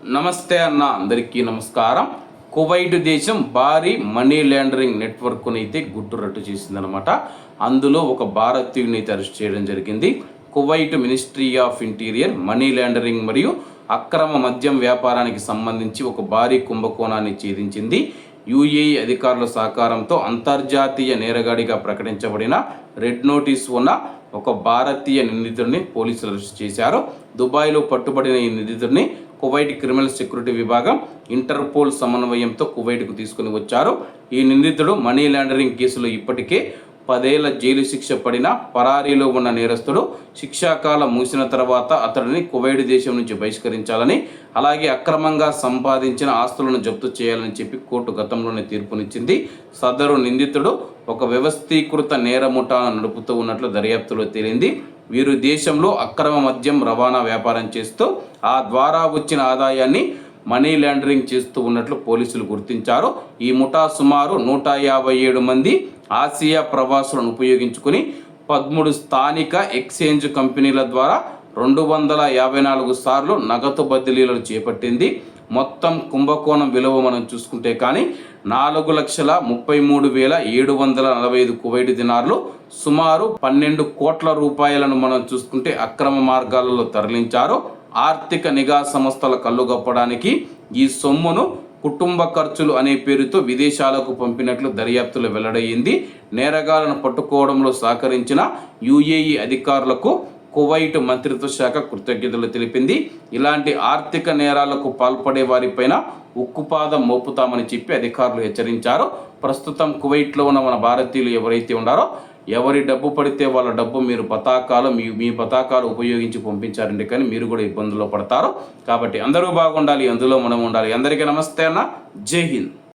నమస్తే అన్న, అందరికీ నమస్కారం. కువైట్ దేశం భారీ మనీ లాండరింగ్ నెట్వర్క్ను అయితే గుట్టురట్టు చేసిందనమాట. అందులో ఒక భారతీయుని అయితే అరెస్ట్ చేయడం జరిగింది. Kuwait ministry of interior money laundering మరియు అక్రమ మద్యం వ్యాపారానికి సంబంధించి ఒక భారీ కుంభకోణాన్ని ఛేదించింది. యుఏఈ అధికారుల సహకారంతో అంతర్జాతీయ నేరగాడిగా ప్రకటించబడిన రెడ్ నోటీస్ ఉన్న ఒక భారతీయ నిందితుడిని పోలీసులు అరెస్ట్ చేశారు. దుబాయ్లో పట్టుబడిన ఈ నిందితుడిని కువైట్ క్రిమినల్ సెక్యూరిటీ విభాగం ఇంటర్పోల్ సమన్వయంతో కువైట్కు తీసుకుని వచ్చారు. ఈ నిందితుడు మనీ లాండరింగ్ కేసులో ఇప్పటికే 10 ఏళ్ల జైలు శిక్ష పడిన పరారీలో ఉన్న నేరస్తుడు. శిక్షాకాలం ముగిసిన తర్వాత అతడిని కువైట్ దేశం నుంచి బహిష్కరించాలని, అలాగే అక్రమంగా సంపాదించిన ఆస్తులను జప్తు చేయాలని చెప్పి కోర్టు గతంలోనే తీర్పునిచ్చింది. సదరు నిందితుడు ఒక వ్యవస్థీకృత నేర ముఠాను నడుపుతూ ఉన్నట్లు దర్యాప్తులో తేలింది. వీరు దేశంలో అక్రమ మద్యం రవాణా వ్యాపారం చేస్తూ ఆ ద్వారా వచ్చిన ఆదాయాన్ని మనీ లాండరింగ్ చేస్తూ ఉన్నట్లు పోలీసులు గుర్తించారు. ఈ ముఠా సుమారు 157 మంది ఆసియా ప్రవాసులను ఉపయోగించుకుని 13 స్థానిక ఎక్స్చేంజ్ కంపెనీల ద్వారా 254 సార్లు నగదు బదిలీలను చేపట్టింది. మొత్తం కుంభకోణం విలువ మనం చూసుకుంటే కానీ 4,33,745 కువైట్ దినార్లు, సుమారు 12 కోట్ల రూపాయలను మనం చూసుకుంటే అక్రమ మార్గాలలో తరలించారు. ఆర్థిక నిఘా సంస్థల కళ్ళుగప్పడానికి ఈ సొమ్మును కుటుంబ ఖర్చులు అనే పేరుతో విదేశాలకు పంపినట్లు దర్యాప్తులో వెల్లడయ్యింది. నేరగాళ్లను పట్టుకోవడంలో సహకరించిన యుఏఈ అధికారులకు కువైట్ మంత్రిత్వ శాఖ కృతజ్ఞతలు తెలిపింది. ఇలాంటి ఆర్థిక నేరాలకు పాల్పడే వారిపైన ఉక్కుపాదం మోపుతామని చెప్పి అధికారులు హెచ్చరించారు. ప్రస్తుతం కువైట్లో ఉన్న మన భారతీయులు ఎవరైతే ఉన్నారో, ఎవరి డబ్బు పడితే వాళ్ళ డబ్బు మీరు మీ పతాకాలు ఉపయోగించి పంపించారండి, కానీ మీరు కూడా ఇబ్బందుల్లో పడతారు. కాబట్టి అందరూ బాగుండాలి, అందులో మనం ఉండాలి. అందరికీ నమస్తే అన్న, జై హింద్.